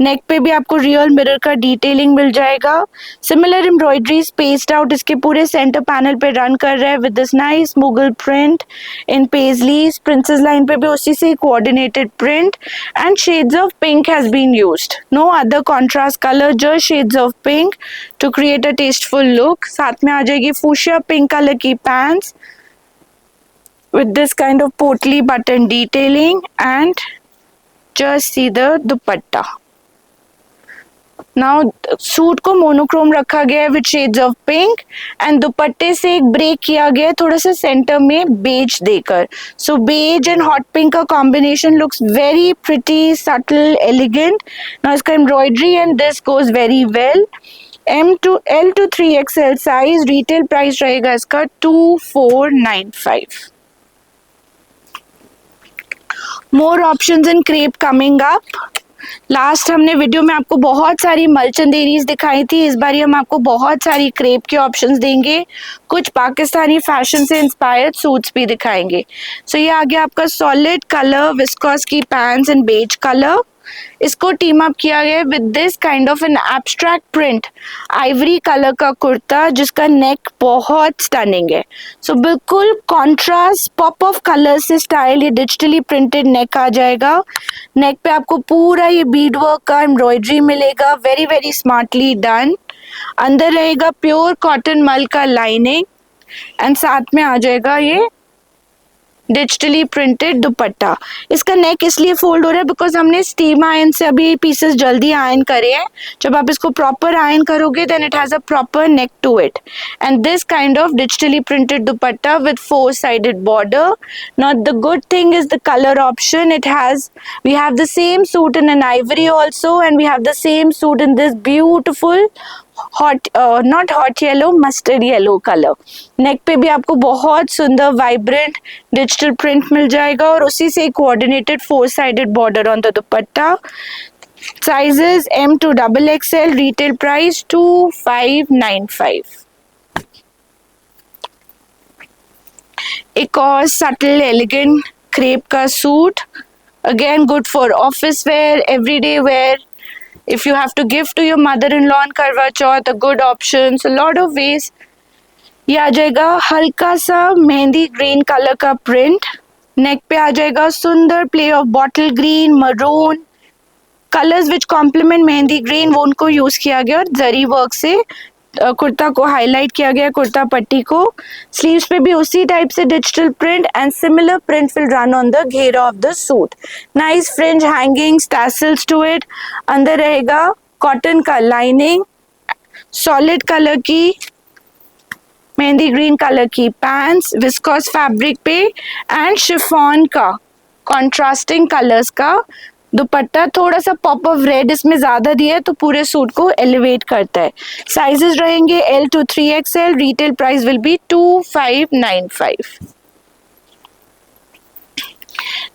नेक पे भी आपको रियल मिरर का डिटेलिंग मिल जाएगा। सिमिलर एम्ब्रॉयडरी स्पेस्ड आउट इसके पूरे सेंटर पैनल पे रन कर रहा है with this nice Mughal print in paisleys. Princess line पे भी उसी से coordinated print and shades of pink has been used, no other contrast colour, just shades of pink to create a tasteful look. साथ में आ जाएगी फूशिया पिंक कलर की pants with this kind of potly button detailing and just see the dupatta. Now suit को मोनोक्रोम रखा गया है with shades of pink and दुपट्टे से एक ब्रेक किया गया है थोड़ा सा सेंटर में बेज देकर। So beige and hot pink का combination looks very pretty, subtle, elegant. Now इसका embroidery and this goes very well. L to 3XL size, retail price रहेगा इसका 2495। More options in crepe coming up. Last हमने वीडियो में आपको बहुत सारी मलचंदेरीज दिखाई थी, इस बार हम आपको बहुत सारी क्रेप के ऑप्शंस देंगे, कुछ पाकिस्तानी फैशन से इंस्पायर्ड सूट्स भी दिखाएंगे। सो ये आ गया आपका सॉलिड कलर विस्कोस की पैंट्स इन बेज कलर। इसको टीम अप किया गया with this kind of an abstract print Ivory colour का कुर्ता, जिसका नेक बहुत स्टनिंग है। सो बिल्कुल कॉन्ट्रास्ट पॉप ऑफ कलर से स्टाइल, ये डिजिटली प्रिंटेड नेक आ जाएगा। नेक पे आपको पूरा ये बीड वर्क का एम्ब्रॉयडरी मिलेगा, वेरी वेरी स्मार्टली डन। अंदर रहेगा प्योर कॉटन मल का लाइनिंग एंड साथ में आ जाएगा ये डिजिटली प्रिंटेड दुपट्टा। इसका नेक इसलिए फोल्ड हो रहा है बिकॉज हमने स्टीम आयरन से अभी पीसेस जल्दी आयरन करे हैं। जब आप इसको प्रॉपर आयरन करोगे then it has a proper neck to it and this kind of digitally printed dupatta with 4-sided border. Now the good thing is the color option. We have the same suit in an ivory also, and we have the same suit in this beautiful not hot yellow, mustard yellow color. नेक पे भी आपको बहुत सुंदर वाइब्रेंट डिजिटल प्रिंट मिल जाएगा और उसी से coordinated 4-sided border on the dupatta. Sizes M to XXL, retail price 2595। एक और सटल एलिगेंट क्रेप का suit, again good for office where, everyday where, if you have to give to your mother-in-law on Karwa Chauth, a good option. So lot of ways. ये आ जाएगा हल्का सा मेहंदी ग्रीन कलर का प्रिंट, नेक पे आ जाएगा सुंदर play of bottle green, maroon colours which complement mehendi green, वो उनको यूज किया गया और जरी वर्क से कुर्ता को हाईलाइट किया गया, कुर्ता पट्टी को। स्लीव्स पे भी उसी टाइप से digital print and similar print will run on the घेरा of the suit. Nice fringe hangings, tassels to it. अंदर रहेगा कॉटन का लाइनिंग, सॉलिड कलर की मेहंदी ग्रीन कलर की पैंट्स विस्कोस फैब्रिक पे एंड शिफॉन का कॉन्ट्रास्टिंग कलर्स का दुपट्टा। थोड़ा सा पॉप ऑफ रेड इसमें ज्यादा दिया है तो पूरे सूट को एलिवेट करता है। साइजेस रहेंगे L to 3XL, retail price will B 2595।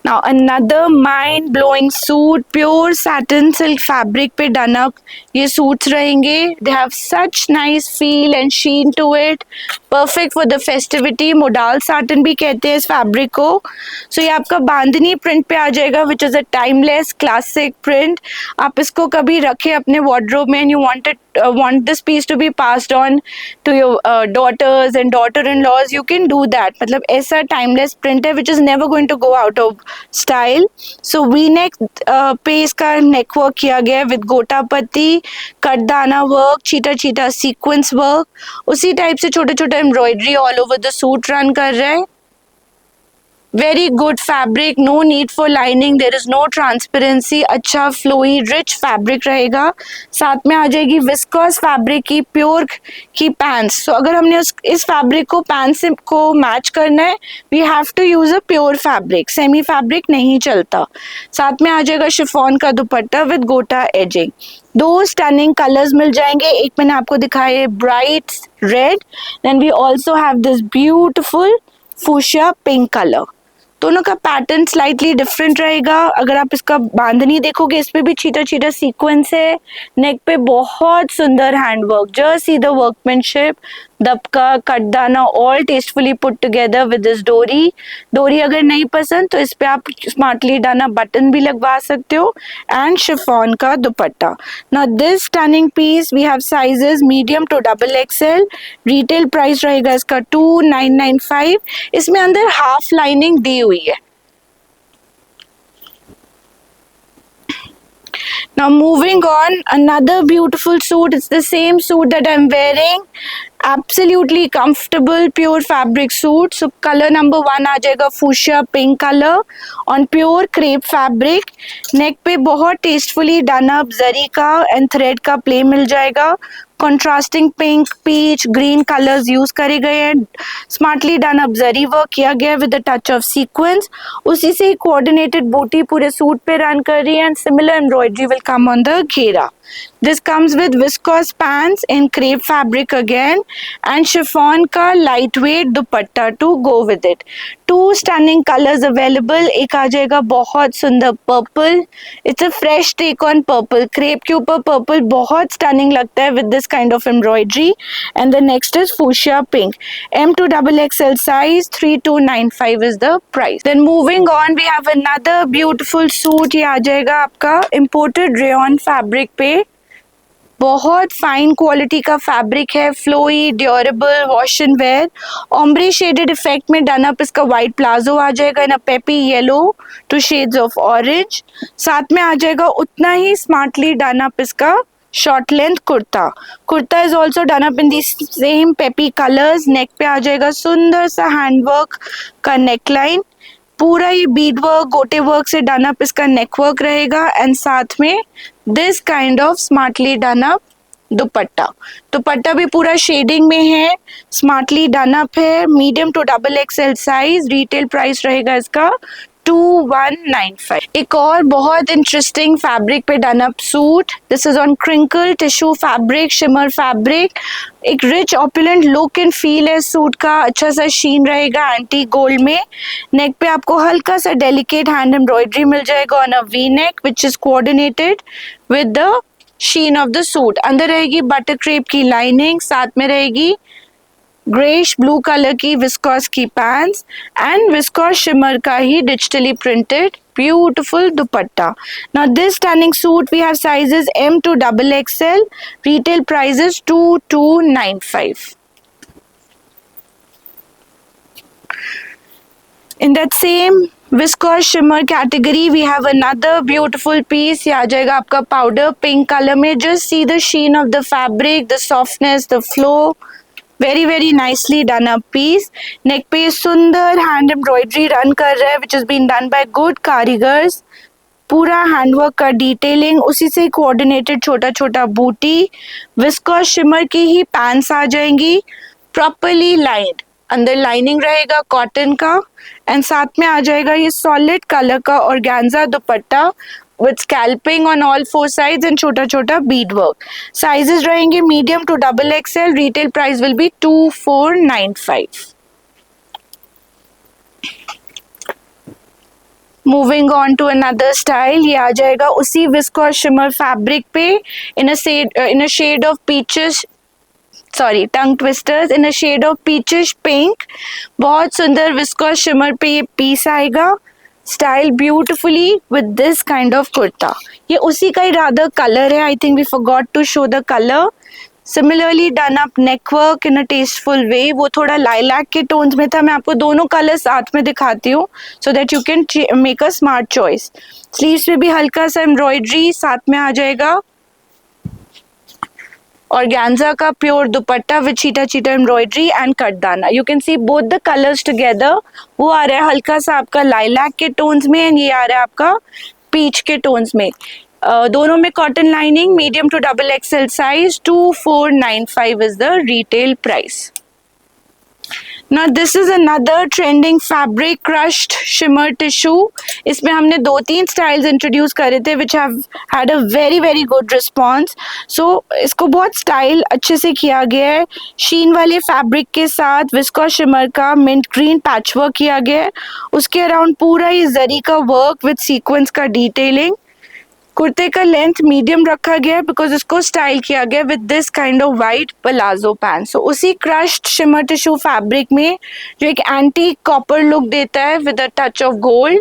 Now another mind blowing suit, pure satin silk fabric पे done up ये सूट्स रहेंगे। They have such nice feel and sheen to it, perfect for the festivity। Modal satin भी कहते हैं इस फैब्रिक को। So ये आपका बांधनी प्रिंट पे आ जाएगा which is a timeless classic print। आप इसको कभी रखे अपने wardrobe में and you want this piece to be passed on to your daughters and daughter-in-laws, you can do that। मतलब ऐसा timeless print है which is never going to go out of style। So V-neck पे इसका नेक वर्क किया गया है विद गोटा पत्ती, कटदाना वर्क, चीटा चीटा सीक्वेंस वर्क, उसी टाइप से छोटे छोटे embroidery all over the suit run कर रहे हैं। Very good fabric, no need for lining, there is no transparency, अच्छा फ्लोई रिच फैब्रिक रहेगा। साथ में आ जाएगी विस्कोस फैब्रिक की प्योर की पैंट्स। सो अगर हमने इस फैब्रिक को पैंट्स को मैच करना है we have to use a pure fabric, semi fabric नहीं चलता। साथ में आ जाएगा शिफॉन का दुपट्टा विद गोटा एजिंग। दो स्टनिंग कलर्स मिल जाएंगे, एक मैंने आपको दिखाया bright red, then we also have this beautiful fuchsia pink colour. दोनों का पैटर्न स्लाइटली डिफरेंट रहेगा। अगर आप इसका बांधनी देखोगे इस पे भी छीटा छीटा सीक्वेंस है, नेक पे बहुत सुंदर handwork, just see the workmanship, dabka cutdana all tastefully put together with this dori. डोरी अगर नहीं पसंद तो इस पे आप स्मार्टली डाना बटन भी लगवा सकते हो एंड शिफॉन का दुपट्टा। Now this stunning piece we have sizes medium to XXL, retail price रहेगा इसका 2995। इसमें अंदर हाफ लाइनिंग दी हुई है। Now moving on, another beautiful suit. It's the same suit that I'm wearing. Absolutely comfortable pure fabric suit. So color number 1 आ जाएगा fuchsia pink color on pure crepe fabric. Neck पे बहुत tastefully done up जरी का and thread का play मिल जाएगा। Contrasting pink, peach, green colours use करे गए हैं। Smartly done up zari work किया गया with a touch of sequence. उसी से कोऑर्डिनेटेड बूटी पूरे सूट पे रन कर रही है and similar embroidery will come on the घेरा। This comes with viscose pants in crepe fabric again and chiffon का lightweight dupatta to go with it. Two stunning colors available. एक आ जाएगा बहुत सुंदर purple. It's a fresh take on purple. Crepe के ऊपर purple बहुत stunning लगता है with this kind of embroidery. And the next is fuchsia pink. M to XXL size 3295 is the price. Then moving on, we have another beautiful suit. ये आ जाएगा आपका imported rayon fabric पे. बहुत फाइन क्वालिटी का फैब्रिक है, flowy, durable, wash and wear. Ombre shaded effect में डन अप इसका वाइट प्लाजो आ जाएगा in a peppy yellow to shades of orange. साथ में आ जाएगा उतना ही स्मार्टली डन अप इसका short length kurta is also done up in the same peppy colours. Neck पे आ जाएगा सुंदर सा हैंडवर्क का नेकलाइन. पूरा ये बीड वर्क, गोटे वर्क से डन अप इसका नेक वर्क रहेगा एंड साथ में this kind of smartly done up dupatta भी पूरा शेडिंग में है, स्मार्टली डन अप है, medium to XXL size. Retail price रहेगा इसका 2195. एक और बहुत इंटरेस्टिंग फैब्रिक पे done up suit. This is on crinkle tissue fabric, shimmer fabric. एक rich opulent look and feel है सूट का. अच्छा सा शीन रहेगा एंटी गोल्ड में. नेक पे आपको हल्का सा डेलिकेट हैंड एम्ब्रॉयडरी मिल जाएगा on a V neck which is coordinated with the sheen of the suit. अंदर रहेगी बटर क्रेप की लाइनिंग, साथ में रहेगी ग्रेश ब्लू कलर की विस्कॉस की पैंट्स एंड विस्कॉस शिमर का ही digitally printed beautiful dupatta. Now this stunning suit we have sizes M to XXL. Retail price is 2295. In that same viscose shimmer category we have another beautiful piece. ये आ जाएगा आपका powder pink color में. Just see the sheen of the fabric, the softness, the flow. very nicely done up piece. Neck पे सुंदर hand embroidery रन कर रहा है which has been done by good कारीगर्स. पूरा हैंडवर्क का डिटेलिंग, उसी से कोऑर्डिनेटेड छोटा छोटा बूटी. विस्कॉस शिमर की ही पैंट्स आ जाएंगी, प्रॉपरली लाइंड. अंदर लाइनिंग रहेगा कॉटन का एंड साथ में आ जाएगा ये सॉलिड कलर का organza dupatta with scalping on all four sides and छोटा छोटा bead work. Sizes रहेंगे medium to XXL. Retail price will be 2495. Moving on to another style. ये आ जाएगा उसी viscose shimmer fabric पे in a shade of peaches. Sorry, tongue twisters in a shade of peachish pink. बहुत सुंदर viscose shimmer पे ये पीस आएगा. Style beautifully with this kind of kurta. ये उसी का ही rather color है. I think we forgot to show the color. Similarly done up neck work in a tasteful way. वो थोड़ा lilac के tones में था. मैं आपको दोनों colors साथ में दिखाती हूँ so that you can make a smart choice. Sleeves पे भी हल्का सा embroidery साथ में आ जाएगा. Organza का प्योर दुपट्टा विद चीटा चीटा embroidery and cutdana. You can see both the colours together. वो आ रहा है हल्का सा आपका लाइलैक के टोन्स में एंड ये आ रहा है आपका पीच के टोन्स में. दोनों में cotton lining, medium to XXL size. 2495 is the retail price. Now this is another trending fabric, crushed shimmer tissue. इसमें हमने 2-3 styles introduce करे थे which have had a very good response. So इसको बहुत style अच्छे से किया गया है. शीन वाले fabric के साथ viscose shimmer का mint green patchwork किया गया है. उसके अराउंड पूरा ये जरी का work with sequence का detailing. कुर्ते का लेंथ मीडियम रखा गया है बिकॉज इसको स्टाइल किया गया with this kind of white palazzo pant. So उसी क्रश्ड शिमर टिश्यू फैब्रिक में जो एक एंटी कॉपर लुक देता है with a touch of gold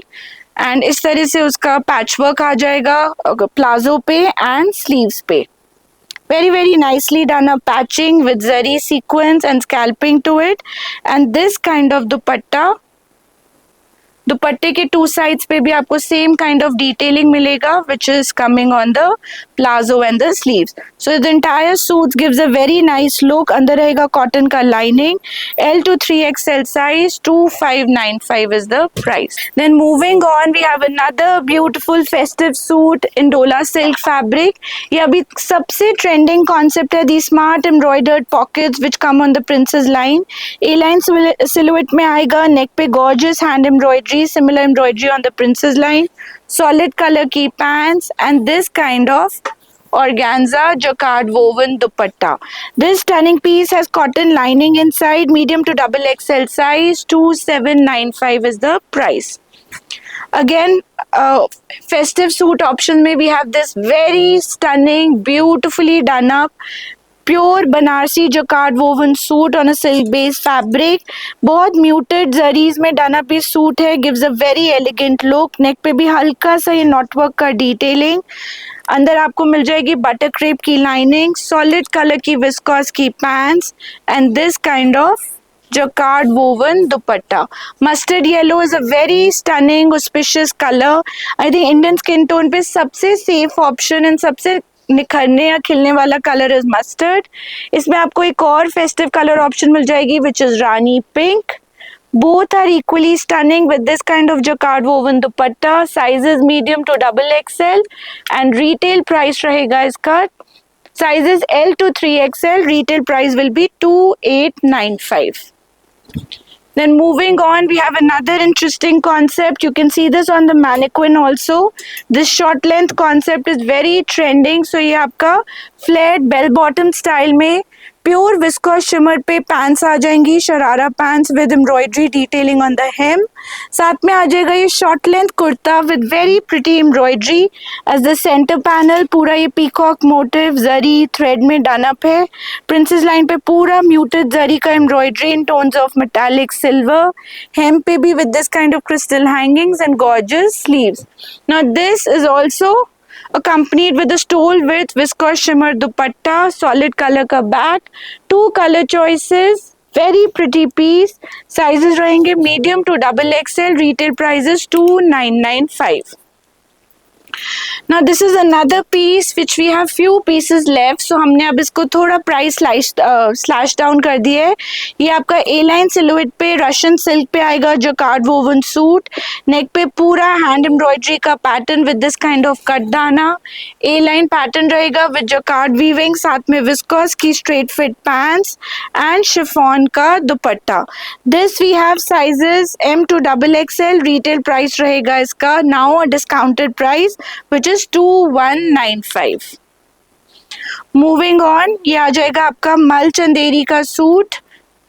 and इस तरह से उसका पैचवर्क आ जाएगा प्लाजो पे एंड स्लीव्स पे. very nicely done up patching with zari sequence and scalping to it and this kind of दुपट्टे के 2 साइड्स पे भी आपको सेम काइंड ऑफ डिटेलिंग मिलेगा which is coming on the palazzo and the sleeves. So the entire suit gives a very nice look. अंदर रहेगा कॉटन का lining. L to 3XL size. 2595 is the price. Then moving on we have another beautiful festive suit in dola silk fabric. ये अभी सबसे ट्रेंडिंग कॉन्सेप्ट है. The smart embroidered pockets which come on the princess line. A line silhouette में आएगा. नेक पे gorgeous hand embroidery, similar embroidery on the princess line, solid color की pants and this kind of organza jacquard woven dupatta. This stunning piece has cotton lining inside, medium to double XL size, 2795 is the price. Again, festive suit option में we have this very stunning, beautifully done up pure Banarasi jacquard woven suit on a silk based fabric. बहुत म्यूटेड जरीज में डन अप ये सूट है. Gives a very elegant look. Neck पे भी हल्का सा ये नॉटवर्क का डिटेलिंग. अंदर आपको मिल जाएगी बटर क्रेप की लाइनिंग, सॉलिड कलर की विस्कॉस की pants and this kind of jacquard woven dupatta. Mustard yellow is a very stunning auspicious color. I think Indian skin tone पे सबसे safe option and सबसे निखरने या खिलने वाला कलर इज मस्टर्ड. इसमें आपको एक और फेस्टिव कलर ऑप्शन मिल जाएगी which is rani pink. Both are equally stunning with this kind of jacquard woven dupatta. Sizes medium to double XL and retail price रहेगा इसका sizes L to 3XL. Retail price will be 2895. Then moving on, we have another interesting concept. You can see this on the mannequin also. This short length concept is very trending. So ये आपका flared bell bottom style में प्योर विस्कोस शिमर पे पैंट्स आ जाएंगी, sharara pants with embroidery detailing on the hem. साथ में आ जाएगा ये short length kurta with very pretty embroidery as the centre panel. पूरा ये पीकॉक मोटिव जरी थ्रेड में डन अप है. प्रिंसेस लाइन पे पूरा म्यूटेड जरी का embroidery in tones of metallic silver. Hem पे भी with this kind of crystal hangings and gorgeous sleeves. Now this is also accompanied with a stole with viscose shimmer dupatta, solid color का back, 2 color choices, very pretty piece. Sizes रहेंगे medium to double XL. Retail prices 2995. Now this is another piece which we have few pieces left. So हमने अब इसको थोड़ा प्राइस स्लैश डाउन कर दिया है. ये आपका ए लाइन सिलुएट पे रशियन सिल्क पे आएगा जकार्ड वोवन सूट. नेक पे पूरा हैंड एम्ब्रॉयडरी का pattern with this kind of cutdana. A line pattern रहेगा विद जकार्ड वीविंग, साथ में विस्कोस की straight fit pants and chiffon का dupatta. This we have sizes M to double XL. Retail price रहेगा इसका now a discounted price which is 2195. Moving on, ये आ जाएगा आपका मल चंदेरी का सूट,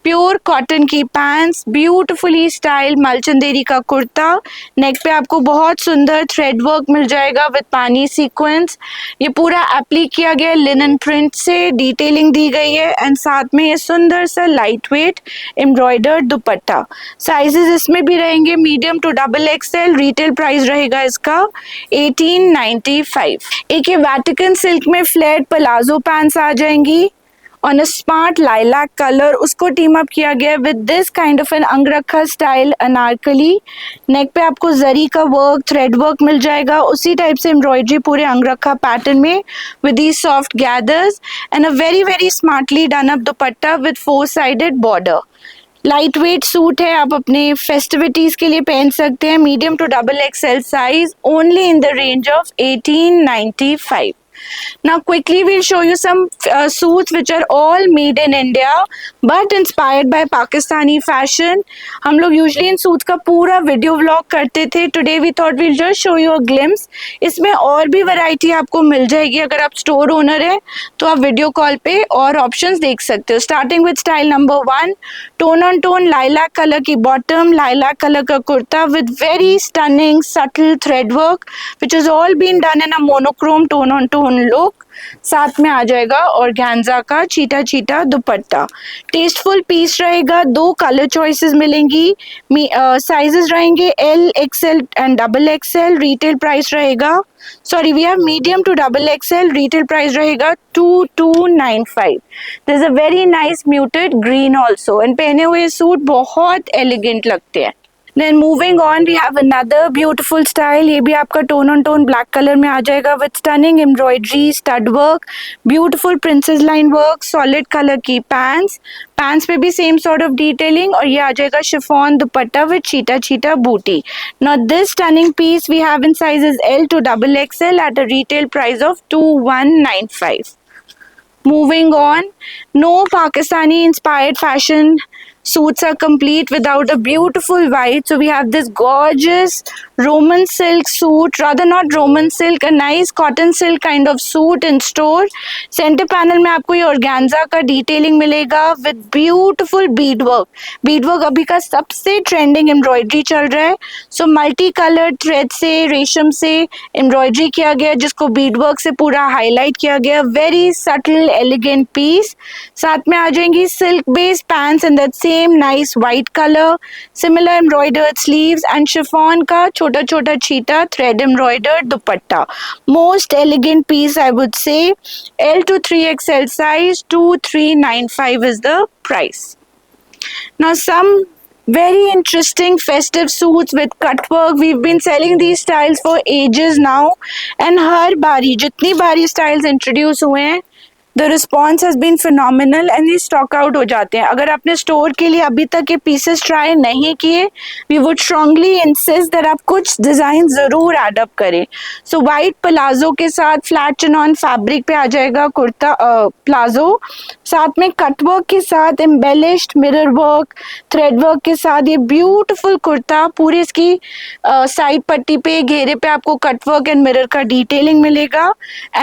प्योर कॉटन की पैंट्स, ब्यूटीफुली स्टाइल मल चंदेरी का कुर्ता. नेक पे आपको बहुत सुंदर थ्रेड वर्क मिल जाएगा विद पानी सीक्वेंस. ये पूरा एप्लीक किया गया लिनन प्रिंट से, डिटेलिंग दी गई है एंड साथ में ये सुंदर सा light weight embroidered dupatta. Sizes इसमें भी रहेंगे medium to double XL. Retail price रहेगा इसका 1895. एक ये वैटिकन सिल्क में फ्लेयर्ड पलाजो पैंट्स आ जाएंगी on a smart lilac colour. उसको टीम अप किया गया with this kind of an angrakha style Anarkali. Neck पे आपको जरी का वर्क थ्रेड वर्क मिल जाएगा, उसी टाइप से एम्ब्रॉयडरी पूरे अंगरखा पैटर्न में with the soft gathers and a very very smartly done up dupatta with 4 sided border. Light weight suit है, आप अपने फेस्टिविटीज के लिए पहन सकते हैं. Medium to double XL size, only in the range of 1895. Now quickly we'll show you some suits which are all made in India but inspired by Pakistani fashion. हम लोग usually इन सूट्स का पूरा वीडियो व्लॉग करते थे. Today we thought we'll just show you a glimpse. इसमें और भी वैरायटी आपको मिल जाएगी. अगर आप स्टोर ओनर है तो आप वीडियो कॉल पे और ऑप्शंस देख सकते हो. Starting with style number 1, tone on tone lilac colour की बॉटम, लाइलैक कलर का kurta with very stunning subtle thread work which is all been done in a monochrome tone on tone look. साथ में आ जाएगा ऑर्गेन्जा का चीटा चीटा दुपट्टा. टेस्टफुल पीस रहेगा, 2 कलर चॉइसेस मिलेंगी. साइजेस रहेंगे L, XL and double XL. Retail price रहेगा we have medium to double XL. Retail price रहेगा 2295. This is a very nice muted green also and पहने हुए सूट बहुत एलिगेंट लगते हैं. Then moving on, we have another beautiful style. ये भी आपका tone on tone black colour में आ जाएगा with stunning embroidery, stud work, beautiful princess line work, solid colour की पैंट्स. पैंट्स पे भी सेम सॉर्ट ऑफ डिटेलिंग और ये आ जाएगा शिफॉन दुपट्टा विद चीटा चीटा बूटी. Now this stunning piece we have in sizes L to double XL at a retail price of 2195. Moving on, no Pakistani inspired fashion suits are complete without a beautiful white. So we have this gorgeous Roman silk suit, rather not Roman silk, a nice cotton silk kind of suit in store. Center panel में आपको ये organza का detailing मिलेगा with beautiful beadwork. Beadwork अभी का सबसे trending embroidery चल रहा है. So multi colored thread से, रेशम से embroidery किया गया, जिसको beadwork से पूरा highlight किया गया. Very subtle, elegant piece. साथ में आ जाएंगी silk based pants in that same nice white color, similar embroidered sleeves and chiffon का छोटा छोटा छीटा thread embroidered dupatta. Most elegant piece I would say. L to 3XL size, 2395 is the price. Now some very interesting festive suits with cut work. We've been selling these styles for ages now, and हर बारी जितनी बारी styles introduce हुए हैं, the response has been phenomenal and ये stock out हो जाते हैं. अगर आपने store के लिए अभी तक ये pieces try नहीं किए, we would strongly insist that आप कुछ design ज़रूर add up करें. So white palazzo के साथ flat chinon fabric पे आ जाएगा कुर्ता प्लाजो, साथ में cut work के साथ embellished mirror work, thread work के साथ ये beautiful कुर्ता. पूरी इसकी side पट्टी पे घेरे पे आपको cut work and mirror का detailing मिलेगा,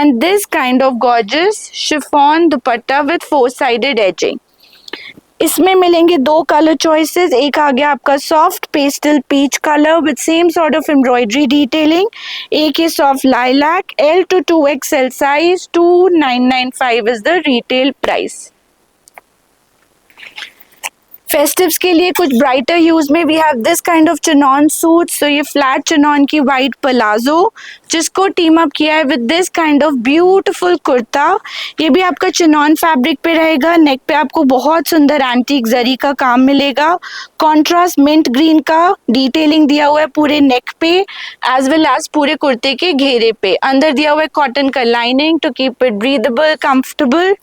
and this kind of gorgeous chiffon dupatta with 4-sided edging. इसमें मिलेंगे दो कलर चॉइसेस. एक आ गया आपका soft pastel peach colour with same sort of embroidery detailing. एक है soft lilac. L to 2XL size, 2995 is the retail price. Festives के लिए कुछ ब्राइटर ह्यूज में we have this kind of chinon suit. So ये फ्लैट चिनॉन की वाइट प्लाजो, जिसको टीम अप किया है with this kind of beautiful kurta. ये भी आपका चिनॉन फैब्रिक पे रहेगा. नेक पे आपको बहुत सुंदर एंटीक जरी का काम मिलेगा. कॉन्ट्रास्ट मिंट ग्रीन का डिटेलिंग दिया हुआ है पूरे नेक पे एज वेल एज पूरे कुर्ते के घेरे पे. अंदर दिया हुआ है कॉटन का lining to keep it breathable, comfortable.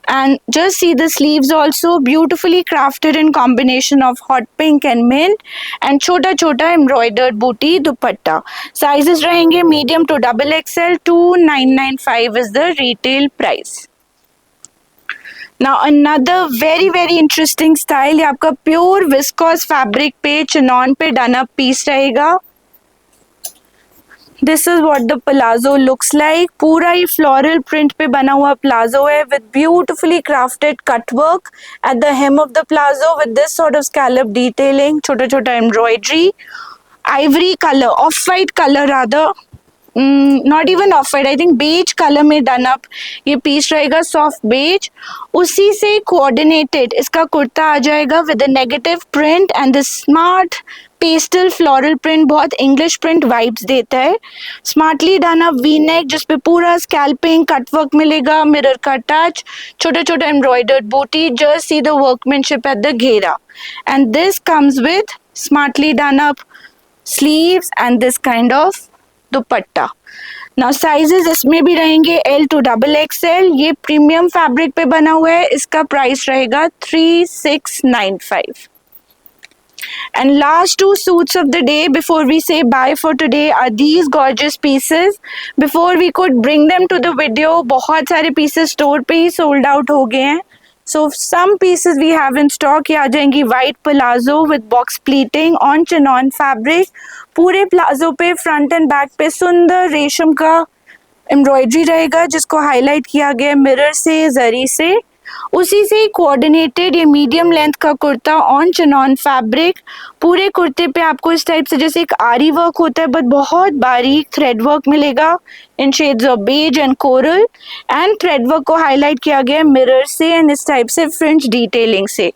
And just see the sleeves also beautifully crafted in combination of hot pink and mint, and छोटा छोटा embroidered booty दुपट्टा. Sizes रहेंगे medium to XXL. 2995 is the retail price. Now another very very interesting style, ये आपका pure viscose fabric पे चिनॉन पे done up piece रहेगा. This is what the palazzo looks like. पूरा ही floral print पे बना हुआ प्लाजो है with beautifully crafted cut work at the hem of the palazzo with this sort of scallop detailing, छोटा छोटा embroidery, ivory color, off-white color rather, not even off white, I think beige colour में डन अप ये पीस रहेगा, सॉफ्ट बेज. उसी से कोऑर्डिनेटेड इसका कुर्ता आ जाएगा with a negative print and the smart pastel floral print. बहुत इंग्लिश प्रिंट वाइब्स देता है. Smartly done up V neck जिसपे पूरा स्कैल्पिंग कटवर्क मिलेगा, मिरर का टच, छोटा छोटा एम्ब्रॉयडर्ड बूटी. Just see the workmanship at the ghera, and this comes with smartly done up sleeves and this kind of dupatta. Now sizes इसमें भी रहेंगे L to XXL. ये प्रीमियम फैब्रिक पे बना हुआ है. इसका प्राइस रहेगा 3695. And last two suits of the day before we say bye for today are these gorgeous pieces. Before we could bring them to the video, बहुत सारे pieces store पे ही sold out हो गए हैं. So some pieces we have in stock. ये आ जाएंगी white palazzo with box pleating on chinon fabric. पूरे प्लाजो पे फ्रंट एंड बैक पे सुंदर रेशम का एम्ब्रॉयडरी रहेगा, जिसको हाईलाइट किया गया मिरर से, जरी से. उसी से कोऑर्डिनेटेड ये मीडियम लेंथ का कुर्ता ऑन चिनॉन फैब्रिक. पूरे कुर्ते पे आपको इस टाइप से जैसे एक आरी वर्क होता है बट बहुत बारीक थ्रेड वर्क मिलेगा in shades of beige and coral, and thread work को हाईलाइट किया गया मिरर से एंड इस टाइप से फ्रिंज डिटेलिंग से.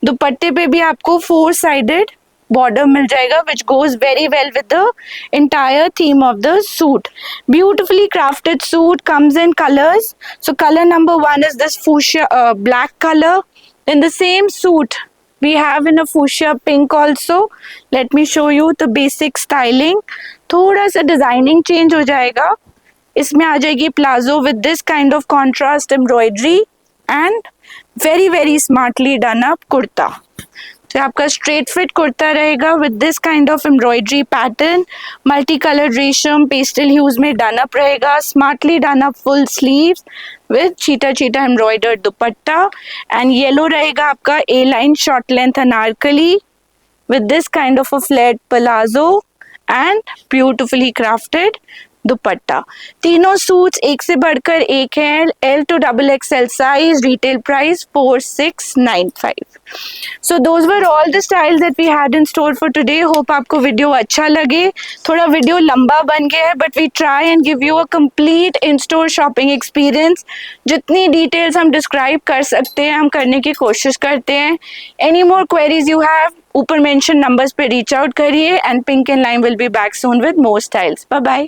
दुपट्टे पे भी आपको 4-sided border मिल जाएगा which goes very well with the entire theme of the suit. Beautifully crafted suit comes in colors. So color number 1 is this fuchsia black color. In the same suit we have in a fuchsia pink also. Let me show you the basic styling. थोड़ा सा डिजाइनिंग चेंज हो जाएगा. इसमें आ जाएगी palazzo with this kind of contrast embroidery and very very smartly done up kurta. तो आपका स्ट्रेट फिट कुर्ता रहेगा with this kind of embroidery pattern. Multi colour resham pastel hues में डन अप रहेगा. Smartly done up full sleeves with चीटा चीटा एम्ब्रॉयडर्ड दुपट्टा, एंड येलो रहेगा आपका A line short length Anarkali with this kind of a flared palazzo and beautifully crafted dupatta. तीनों सूट्स एक से बढ़कर एक है, L to XXL size, retail price 4695। So those were all the styles that we had in store for today. Hope आपको वीडियो अच्छा लगे। थोड़ा वीडियो लंबा बन गया है but we try and give you a complete in store shopping experience. जितनी डिटेल्स हम डिस्क्राइब कर सकते हैं हम करने की कोशिश करते हैं। Any more queries you have, ऊपर मेंशन नंबर्स पे रीच आउट करिए and pink and line will be back soon with more styles. Bye bye.